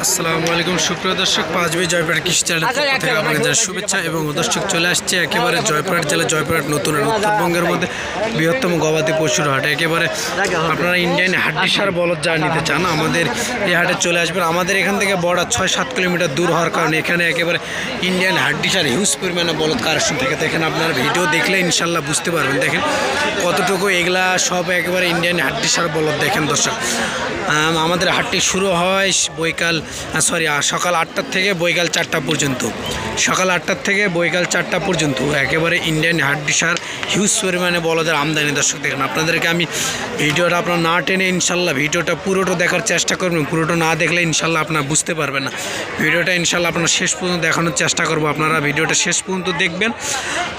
আসসালামু আলাইকুম সুপ্রিয় দর্শক, পাঁচবি জয়পুরহাট কৃষি চ্যানেল থেকে আপনাদের শুভেচ্ছা এবং দর্শক চলে আসছে একেবারে জয়পুরহাট জেলা জয়পুরহাট নতুন উত্তরবঙ্গের মধ্যে বৃহত্তম গবাদি পশুর হাট। একেবারে আপনারা ইন্ডিয়ান হাড্ডি সার বলদ যা নিতে চান আমাদের এই হাটে চলে আসবেন। আমাদের এখান থেকে বর্ডার 6-7 কিলোমিটার দূর হওয়ার কারণে এখানে একেবারে ইন্ডিয়ান হাড্ডি সার হিউজ পরিমাণে বলদ কালেকশন থেকে দেখেন। আপনারা ভিডিও দেখলে ইনশাল্লাহ বুঝতে পারবেন। দেখেন কতটুকু এগুলা সব একেবারে ইন্ডিয়ান হাড্ডি সার বলদ। দেখেন দর্শক, আমাদের হাটটি শুরু হয় সকাল 8টার থেকে বৈকাল 4টা পর্যন্ত। সকাল 8টার থেকে বৈকাল 4টা পর্যন্ত একেবারে ইন্ডিয়ান হাড্ডি সার হিউজ পরিমাণে বলদের আমদানি। দর্শক দেখেন, আপনাদেরকে আমি ভিডিওটা আপনার না টেনে ইনশাল্লাহ ভিডিওটা পুরোটা দেখার চেষ্টা করবেন। পুরোটা না দেখলে ইনশাল্লাহ আপনারা বুঝতে পারবেন না। ভিডিওটা ইনশাল্লাহ আপনার শেষ পর্যন্ত দেখানোর চেষ্টা করবো। আপনারা ভিডিওটা শেষ পর্যন্ত দেখবেন।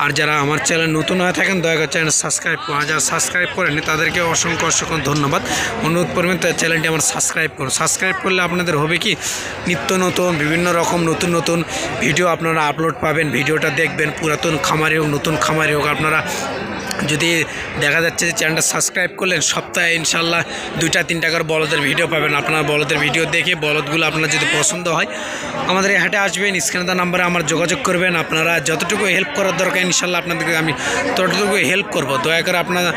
আর যারা আমার চ্যানেল নতুন হয়ে থাকেন দয়া করে চ্যানেল সাবস্ক্রাইব করুন। আর যারা সাবস্ক্রাইব করেনি তাদেরকে অসংখ্য ধন্যবাদ। অনুরোধ করবেন চ্যানেলটি আমার সাবস্ক্রাইব করুন। সাবস্ক্রাইব করলে আপনাদের হবে কি, নিত্য নতুন বিভিন্ন রকম নতুন ভিডিও আপনারা আপলোড পাবেন। ভিডিওটা দেখবেন, পুরাতন খামারি হোক নতুন খামারি হোক। আপনারা যদি দেখা যাচ্ছে যে চ্যানেলটা সাবস্ক্রাইব করলেন, সপ্তাহে ইনশাল্লাহ 2-3টা করে বলদের ভিডিও পাবেন। আপনারা বলদের ভিডিও দেখে বলদগুলো আপনার যদি পছন্দ হয় আমাদের এই হাটে আসবেন। স্ক্রিনে দেওয়া নাম্বারে আমার যোগাযোগ করবেন। আপনারা যতটুকু হেল্প করার দরকার ইনশাল্লাহ আপনাদেরকে আমি ততটুকু হেল্প করব। দয়া করে আপনারা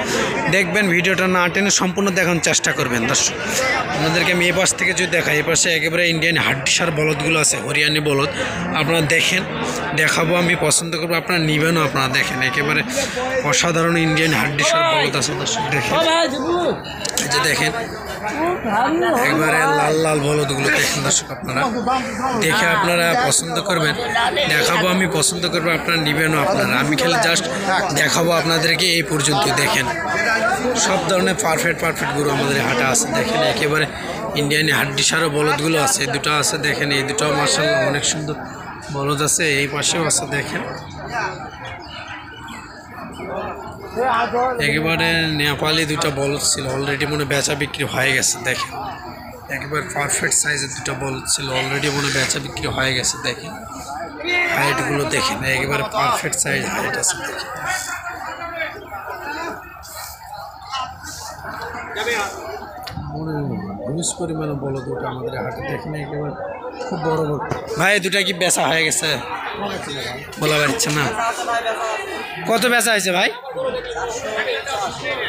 দেখবেন, ভিডিওটা না টেনে সম্পূর্ণ দেখানোর চেষ্টা করবেন। দর্শক আপনাদেরকে আমি এই পাশ থেকে যদি দেখাই, এই পাশে একেবারে ইন্ডিয়ান হাড্ডি সার বলদগুলো আছে, হরিয়ানি বলদ। আপনারা দেখেন, দেখাবো, আমি পছন্দ করবো, আপনারা নেবেনও। আপনারা দেখেন একেবারে অসাধারণ ইন্ডিয়ান হাড্ডি সার বলদ আছে। দর্শক দেখেন, এই যে দেখেন একবারে লাল লাল বলদগুলো দেখেন। দর্শক আপনারা দেখে আপনারা পছন্দ করবেন, দেখাবো, আমি পছন্দ করবো, আপনারা নেবেনও। আপনারা আমি খালি জাস্ট দেখাবো আপনাদেরকে। এই পর্যন্ত দেখেন সব ধরনের পারফেক্ট গরু আমাদের হাটে আছে। দেখেন একেবারে ইন্ডিয়ান হাড্ডি সারও বলদগুলো আছে, দুটো আছে। দেখেন এই দুটো মাশাআল্লাহ অনেক সুন্দর বলদ আছে। এই পাশেও আছে, দেখেন একেবারে নেপালি দুটো বলদ ছিল, অলরেডি মনে বেচা বিক্রি হয়ে গেছে। দেখেন একেবারে পারফেক্ট সাইজের দুটো বলদ ছিল, অলরেডি মনে বেচা বিক্রি হয়ে গেছে। দেখেন হাইটগুলো দেখেন, একেবারে পারফেক্ট সাইজ হাইট আছে। দেখেন হিউজ পরিমাণে বলদ দুটো আমাদের হাটে। দেখেন একেবারে খুব বড় বড়। ভাই দুটা কি বেচা হয়ে গেছে? বলা পারছে না। কত বেচা হয়েছে ভাই?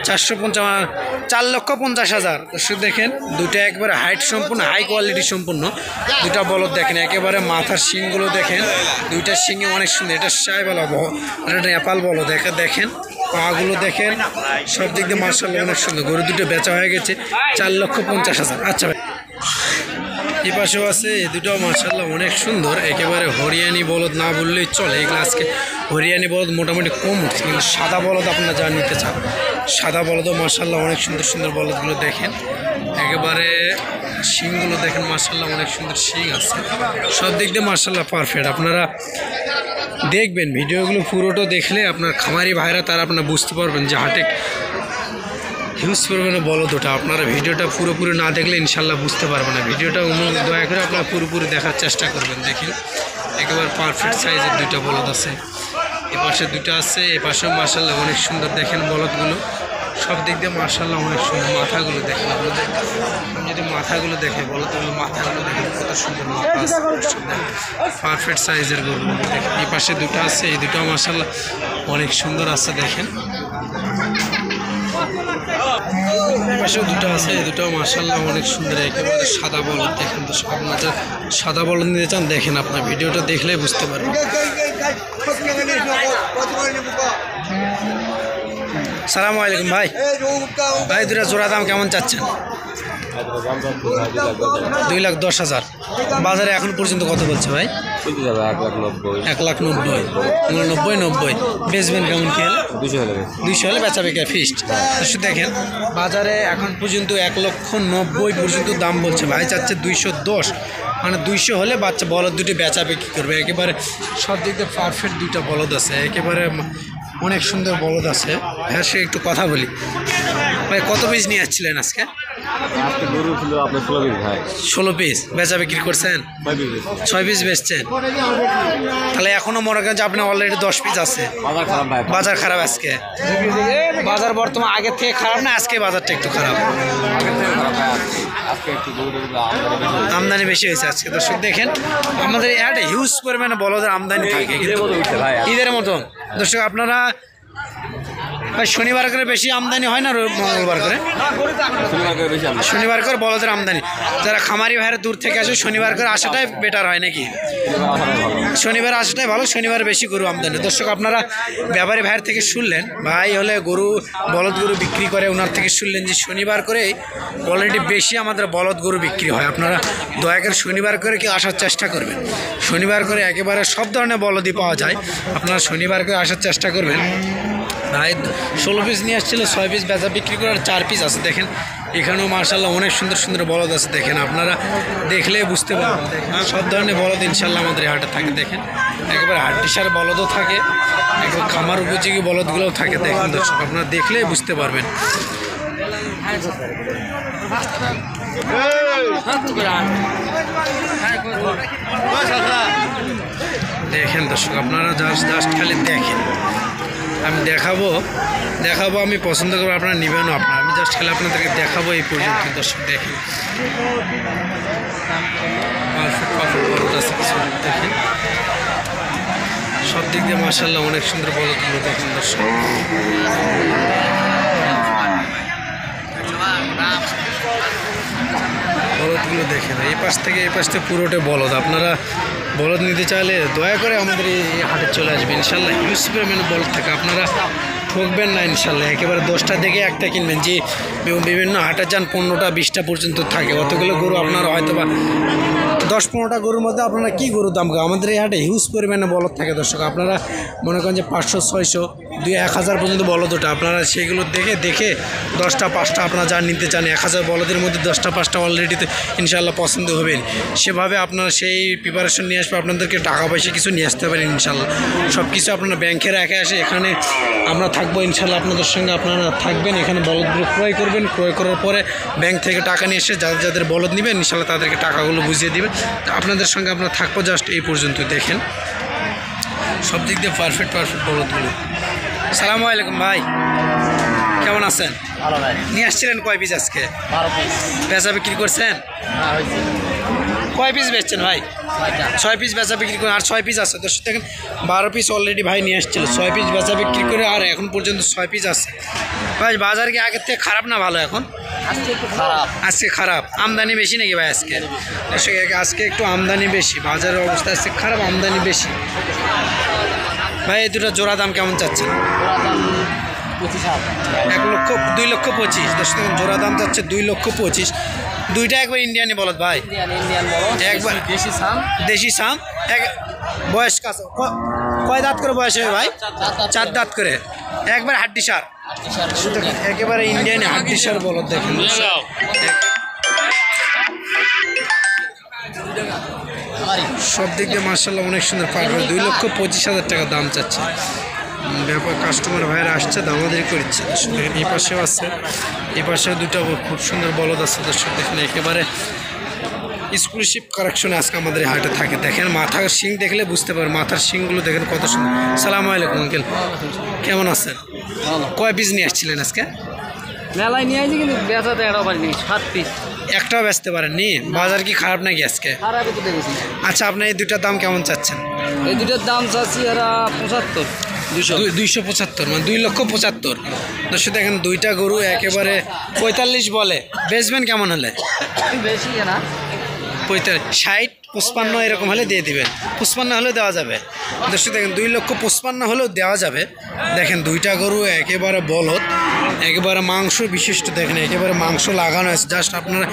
4,50,000। দর্শক দেখেন দুটো একবারে হাইট সম্পূর্ণ, হাই কোয়ালিটি সম্পূর্ণ দুটা বলদ। দেখেন একেবারে মাথার শিংগুলো দেখেন, দুইটা শিঙে অনেক সুন্দর। এটা সাইবালা এটা নেপাল বলদ। দেখেন পাগুলো দেখেন, সব দিক দিয়ে মাশাআল্লাহ অনেক সুন্দর। গরু দুটো বেচা হয়ে গেছে 4,50,000। আচ্ছা ভাই, এই পাশেও আছে, এই দুটো মাশাআল্লাহ অনেক সুন্দর। একেবারে হরিয়ানি বলদ না বললেই চলে। এগুলো আজকে হরিয়ানি বলদ মোটামুটি কম উঠছে, কিন্তু সাদা বলদ আপনারা যা নিতে চান সাদা বলদও মাশাআল্লাহ অনেক সুন্দর বলদগুলো দেখেন। একেবারে শিংগুলো দেখেন মাশাআল্লাহ অনেক সুন্দর শিং আছে। সব দিক দিয়ে মাশাআল্লাহ পারফেক্ট। আপনারা দেখবেন ভিডিওগুলো পুরোটা দেখলে আপনার খামারি ভাইরা তারা আপনারা বুঝতে পারবেন যে হাটে হিউজ পরিমাণে বলদ ওটা। আপনারা ভিডিওটা পুরোপুরি না দেখলে ইনশাল্লাহ বুঝতে পারবেন না। ভিডিওটা দয়া করে আপনারা পুরোপুরি দেখার চেষ্টা করবেন। দেখেন একেবারে পারফেক্ট সাইজের দুইটা বলদ আছে। এ পাশে দুটো আছে, এ পাশেও মাশাআল্লাহ অনেক সুন্দর। দেখেন বলদগুলো সব দিক দিয়ে মাশাআল্লাহ অনেক সুন্দর। মাথাগুলো দেখেন, আপনাদের আমি যদি মাথাগুলো দেখে বলদগুলো মাথাগুলো দেখেন কত সুন্দর মাথা আছে, পারফেক্ট সাইজের গরুগুলো দেখেন। এই পাশে দুটো আছে, এই দুটো মাশাআল্লাহ অনেক সুন্দর আছে। দেখেন পাশেও দুটো আছে, এই দুটো মাশাআল্লাহ অনেক সুন্দর। একেবারে সাদা বলদ। দেখেন তো আপনারা সাদা বলদ নিতে চান, দেখেন আপনার ভিডিওটা দেখলেই বুঝতে পারবেন। সালামু আলাইকুম ভাই। ভাই দুটা জোড়া দাম কেমন চাচ্ছেন? 2,10,000। বাজারে এখন পর্যন্ত কত বলছে ভাই? 1,90,000। 90 বেচবেন কেমন কি হলে? 200 হলে বেচা বিক্রি ফিক্সড। দেখেন বাজারে এখন পর্যন্ত 1,90,000 পর্যন্ত দাম বলছে। ভাই চাচ্ছে 210, মানে 200 হলে বাচ্চা বলদ দুটি বেচা বিক্রি করবে। একেবারে সব দিক দিয়ে পারফেক্ট দুইটা বলদ আছে, একেবারে অনেক সুন্দর বলদ আছে। হ্যাঁ সে একটু কথা বলি ভাই, কত পিস নিয়ে আসছিলেন আজকে? গরু ছিল আপনার 16 পিস ভাই। 16 পিস বেচা বিক্রি করছেন? 6 পিস বেচছেন। তাহলে এখনো মনে করেন যে আপনি অলরেডি 10 পিস আছে। বাজার খারাপ আজকে? বাজার বর্তমান আগের থেকে খারাপ না আজকে বাজারটা একটু খারাপ? আমদানি বেশি হয়েছে আজকে। দর্শক দেখেন আমাদের একটা হিউজ পরিমাণে বলদের আমদানি থাকে ঈদের মতন। দর্শক আপনারা শনিবার করে বেশি আমদানি হয় না মঙ্গলবার করে? শনিবার করে বলদের আমদানি। যারা খামারি ভাইয়ের দূর থেকে আসে শনিবার করে আসাটাই বেটার হয় নাকি? শনিবার আসাটাই ভালো, শনিবার বেশি গরু আমদানি। দর্শক আপনারা ব্যাপারী ভাইয়ের থেকে শুনলেন, ভাই হলে গরু বলদ গরু বিক্রি করে, ওনার থেকে শুনলেন যে শনিবার করে অলরেডি বেশি আমাদের বলদ গরু বিক্রি হয়। আপনারা দয়া করে শনিবার করে কি আসার চেষ্টা করবেন। শনিবার করে একেবারে সব ধরনের বলদই পাওয়া যায়, আপনারা শনিবার করে আসার চেষ্টা করবেন। ভাই 16 পিস নিয়ে আসছিল, 6 পিস বেচা বিক্রি করার 4 পিস আছে। দেখেন এখানেও মার্শাল্লাহ অনেক সুন্দর সুন্দর বলদ আছে। দেখেন আপনারা দেখলেই বুঝতে পারবেন। দেখেন সব ধরনের বলদ ইনশাল্লাহ আমাদের এই হাটে থাকে। দেখেন একেবারে হাড্ডিসার বলদও থাকে, একবার খামার উপযোগী বলদগুলোও থাকে। দেখেন দর্শক আপনারা দেখলেই বুঝতে পারবেন। দেখেন দর্শক আপনারা জাস্ট খালি দেখেন, আমি দেখাবো আমি পছন্দ করবো, আপনারা নেবেনও আপনারা। আমি জাস্ট খালি আপনাদেরকে দেখাবো এই পর্যন্ত। দর্শক দেখেন দেখেন সব দিক দিয়ে মাশাআল্লাহ অনেক সুন্দর বলদগুলো দেখেন দর্শক। বলদগুলো দেখেন এই পাশ থেকে পুরোটা বলদ। আপনারা বলদ নিতে চাইলে দয়া করে আমাদের এই হাটে চলে আসবেন ইনশাল্লাহ। হিউজ পরিমাণে বলদ থাকে, আপনারা ঠকবেন না ইনশাল্লাহ। একেবারে 10টা থেকে একটা কিনবেন। যে বিভিন্ন হাটে যান 15টা 20টা পর্যন্ত থাকে, অতগুলো গরু আপনারা হয়তো বা 10-15টা গরুর মধ্যে আপনারা কী গরুর দাম খাবেন। আমাদের এই হাটে হিউজ পরিমাণে বলদ থাকে দর্শক। আপনারা মনে করেন যে 500, 600, 2-1000 পর্যন্ত বলদ ওটা। আপনারা সেগুলো দেখে 10টা 5টা আপনারা যা নিতে চান 1000 বলদের মধ্যে 10টা 5টা অলরেডি ইনশাল্লাহ পছন্দ হবেন। সেভাবে আপনারা সেই প্রিপারেশন নিয়ে আসবে, আপনাদেরকে টাকা পয়সা কিছু নিয়ে আসতে পারেন ইনশাল্লাহ। সব কিছু আপনারা ব্যাংকে রেখে আসে এখানে আমরা থাকবো ইনশাল্লাহ। আপনাদের সঙ্গে আপনারা থাকবেন, এখানে বলদগুলো ক্রয় করবেন। ক্রয় করার পরে ব্যাংক থেকে টাকা নিয়ে এসে যাদের বলদ নেবেন ইনশাল্লাহ তাদেরকে টাকাগুলো বুঝিয়ে দেবেন। আপনাদের সঙ্গে আপনারা থাকবো জাস্ট এই পর্যন্ত। দেখেন সব দিক দিয়ে পারফেক্ট বলদগুলো। সালামু আলাইকুম ভাই, কেমন আছেন? ভালো ভাই। নিয়ে আসছিলেন কয় পিস আজকে? 12 পিস। বেচা বিক্রি করছেন? কয় পিস বেচছেন ভাই? 6 পিস বেচা বিক্রি করে আর 6 পিস আছে। দর্শক দেখেন 12 পিস অলরেডি ভাই নিয়ে আসছিল, 6 পিস বেচা বিক্রি করে আর এখন পর্যন্ত 6 পিস আছে। ভাই বাজার কি আগের থেকে খারাপ না ভালো? এখন আজকে খারাপ। আমদানি বেশি নাকি ভাই আজকে? দর্শক আজকে একটু আমদানি বেশি, বাজারের অবস্থা আজকে খারাপ, আমদানি বেশি। ভাই এই দুটো জোড়া দাম কেমন চাচ্ছেন? 2,25,000। দর্শক জোড়া দাম চাচ্ছে 2,25,000। দুইটা একবার ইন্ডিয়ানি বলদ ভাই, একবার দেশি সাম। বয়স কাছে কয় দাঁত করে বয়স হবে ভাই? 4 দাঁত করে, একবার হাড্ডিসার, একেবারে ইন্ডিয়ানি হাড্ডিসার বলদ। দেখেন সব দিক দিয়ে মার্শাল্লাহ অনেক সুন্দর পারবে। 2,25,000 টাকা দাম চাচ্ছে। ব্যাপার কাস্টমার ভাইয়েরা আসছে, দামাদারি করছে। দেখেন এই পাশেও আছে, এই পাশেও দুটো খুব সুন্দর বলদ আছে। দর্শক দেখেন একেবারে এক্সক্লুসিভ কালেকশনে আজকে আমাদের হাটে থাকে। দেখেন মাথার শিং দেখলে বুঝতে পারেন, মাথার শিংগুলো দেখেন কত সুন্দর। সালামু আলাইকুম আঙ্কেল, কেমন আছেন? কয় পিস নিয়ে আসছিলেন আজকে? মেলায় নিয়ে আসছি কিন্তু বেচাতে একটা পারিনি। 7 পিস। একটাও বেচতে পারেননি? বাজার কি খারাপ নাকি আজকে? খারাপই তো দেখেছি। আচ্ছা আপনার এই দুটার দাম কেমন চাচ্ছেন? এই দুটোর দাম চাচ্ছি এরা 75, 275, মানে 2,75,000। দর্শক দেখেন দুইটা গরু একেবারে 45 বলে, বেচবেন কেমন হলে? বেশি না, 45, 60, 55 এরকম হলে দিয়ে দিবেন। 55 হলেও দেওয়া যাবে। দর্শক দেখেন 2,55,000 হলেও দেওয়া যাবে। দেখেন দুইটা গরু একেবারে বলদ, একেবারে মাংস বিশিষ্ট। দেখেন একেবারে মাংস লাগানো আছে। জাস্ট আপনারা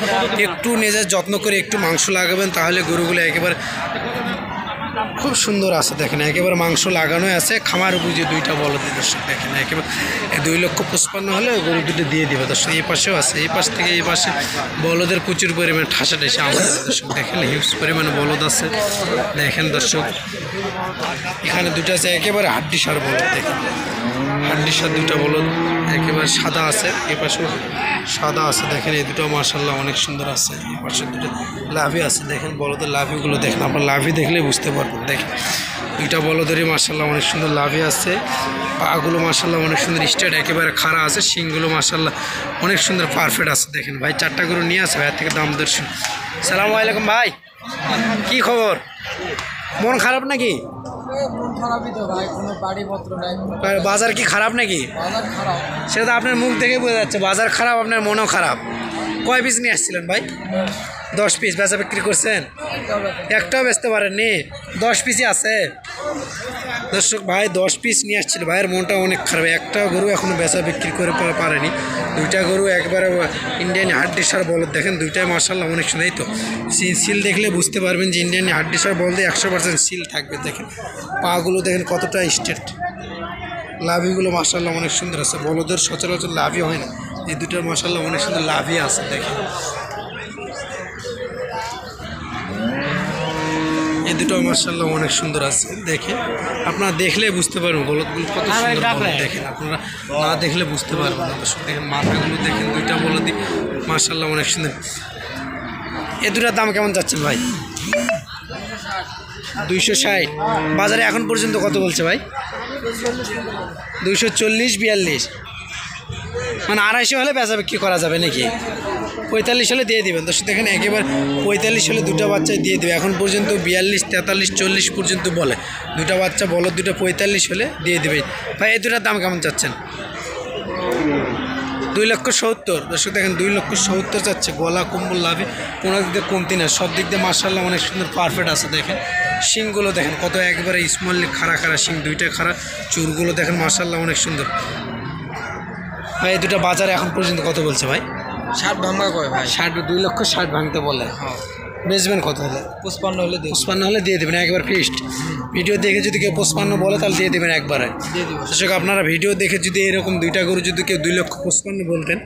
একটু নিজের যত্ন করে একটু মাংস লাগাবেন, তাহলে গরুগুলো একেবারে খুব সুন্দর আছে। দেখেন একেবারে মাংস লাগানো আছে, খামার বুঝে দুইটা বলদ। দর্শক দেখেন একেবারে 2,55,000 হলে গরু দুটো দিয়ে দিবে। দর্শক এই পাশেও আছে, এই পাশ থেকে এই পাশে বলদের প্রচুর পরিমাণে ঠাসাঠাসি আমাদের। দর্শক দেখেন হিউজ পরিমাণে বলদ আছে। দেখেন দর্শক এখানে দুটো আছে একেবারে হাড্ডিসার বলদ। দেখেন হাড্ডিসার দুটো বলদ একেবারে সাদা আছে, এই পাশেও সাদা আছে। দেখেন এই দুটো মার্শাল্লাহ অনেক সুন্দর আছে। এই পাশে দুটো লাভি আছে। দেখেন বলদের লাভিগুলো দেখেন, আপনার লাভি দেখলে বুঝতে পারবেন। দেখেন দুইটা বলদেরই মার্শাল্লাহ অনেক সুন্দর লাভে আছে। পাগুলো মার্শাল্লাহ অনেক সুন্দর স্ট্রেট একেবারে খাড়া আছে। শিংগুলো মার্শাল্লাহ অনেক সুন্দর পারফেক্ট আছে। দেখেন ভাই 4টা গরু নিয়ে আসে ভাইয়ের থেকে দাম দর্শন। সালামু আলাইকুম ভাই, কি খবর? মন খারাপ নাকি? বাজার কি খারাপ নাকি? সেটা তো আপনার মুখ দেখে বোঝা যাচ্ছে বাজার খারাপ, আপনার মনও খারাপ। কয় পিস নিয়ে আসছিলেন ভাই? 10 পিস। বেচা বিক্রি করছেন? একটাও বেচতে পারেননি? 10 পিসই আছে। দর্শক ভাই 10 পিস নিয়ে আসছিল, ভাইয়ের মনটা অনেক খারাপ। একটা গরু এখনও বেচা বিক্রি করে পারেনি। 2টা গরু একবারে ইন্ডিয়ান হাড্ডিসার বলদ। দেখেন 2টাই মার্শাল্লাহ অনেক সুন্দর। তো সিল দেখলে বুঝতে পারবেন যে ইন্ডিয়ান হাড্ডিসার বলদে 100% সিল থাকবে। দেখেন পাগুলো দেখেন কতটা স্ট্রেট, লাভিগুলো মার্শাল্লাহ অনেক সুন্দর আছে। বলদের সচরাচর লাভই হয় না, এই 2টার মার্শাল্লাহ অনেক সুন্দর লাভই আছে। দেখেন এই 2টো মার্শাল্লাহ অনেক সুন্দর আছে। দেখে আপনারা দেখলে বুঝতে পারবেন বলদগুলো কত সুন্দর বলদ। দেখেন আপনারা না দেখলে বুঝতে পারবেন না। দর্শক দেখেন মাথাগুলো দেখেন, 2টা বলদই মার্শাল্লাহ অনেক সুন্দর। এই 2টার দাম কেমন যাচ্ছেন ভাই? 260। বাজারে এখন পর্যন্ত কত বলছে ভাই? 240-42, মানে 250 হলে বেচা বিক্রি করা যাবে নাকি? 45 হলে দিয়ে দেবেন। দর্শক দেখেন একেবারে 45 হলে 2টা বাচ্চায় দিয়ে দেবে। এখন পর্যন্ত 42, 43, 40 পর্যন্ত বলে। 2টা বাচ্চা বলো 2টা 45 হলে দিয়ে দেবে। ভাই এই 2টার দাম কেমন চাচ্ছেন? 2,70,000। দর্শক দেখেন 2,70,000 চাচ্ছে। গলা কম্বল লাভে কোনো দিক দিয়ে কমতি না, সব দিক দিয়ে মার্শাল্লাহ অনেক সুন্দর পারফেক্ট আছে। দেখেন শিংগুলো দেখেন কত একবারে স্মললি খাড়া খাড়া শিং, 2টা খাড়া। চুরগুলো দেখেন মার্শাল্লাহ অনেক সুন্দর। ভাই এই 2টা বাজারে এখন পর্যন্ত কত বলছে ভাই? 60 ভাঙা কয় ভাই? 2,60,000 ভাঙতে বলে। বেচবেন কত হলে? 55 হলে 55 হলে দিয়ে দেবেন একবার ফিক্সড। ভিডিও দেখে যদি কেউ 55 বলে তাহলে দিয়ে দেবেন একবারে। দর্শক আপনারা ভিডিও দেখে যদি এরকম 2টা গরু যদি কেউ 2,55,000 বলতেন,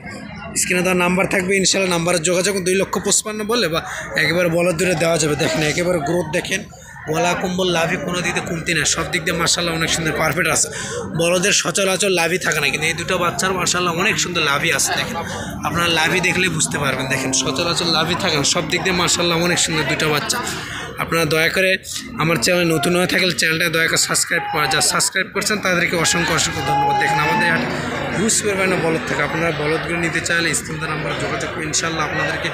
স্ক্রিনে তার নাম্বার থাকবে, ইনশাল্লাহ নাম্বারে যোগাযোগ 2,55,000 বলে বা একেবারে বলার দূরে দেওয়া যাবে। দেখেন একেবারে গ্রোথ দেখেন, গলা কম্বল লাভি কোনো দিকে কমতি না, সব দিক দিয়ে মার্শাল্লাহ অনেক সুন্দর পারফেক্ট আছে। বড়দের সচরাচর লাভি থাকে না, কিন্তু এই 2টা বাচ্চার মার্শাল্লাহ অনেক সুন্দর লাভি আছে। দেখেন আপনারা লাভি দেখলে বুঝতে পারবেন। দেখেন সচরাচর লাভি থাকে না, সব দিক দিয়ে মার্শাল্লাহ অনেক সুন্দর 2টা বাচ্চা। আপনারা দয়া করে আমার চ্যানেল নতুন হয়ে থাকলে চ্যানেলটা দয়া করে সাবস্ক্রাইব করা, যা সাবস্ক্রাইব করছেন তাদেরকে অসংখ্য অসংখ্য ধন্যবাদ। দেখেন আমাদের হাটে বুঝ করবেন না বলদ থেকে। আপনারা বলদগুলো নিতে চাইলে স্ক্রিনে নাম্বার যোগাযোগ করে ইনশাল্লাহ আপনাদেরকে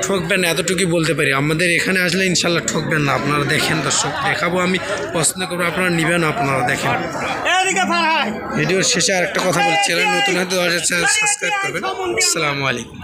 ঠকবেন না, এতটুকুই বলতে পারি। আমাদের এখানে আসলে ইনশাল্লাহ ঠকবেন না। আপনারা দেখেন দর্শক দেখাবো, আমি পছন্দ করবো, আপনারা নেবেন। আপনারা দেখেন ভিডিওর শেষে আরেকটা কথা বলি, চ্যানেল নতুন হয়তো চ্যানেল সাবস্ক্রাইব করবেন। আসসালামু আলাইকুম।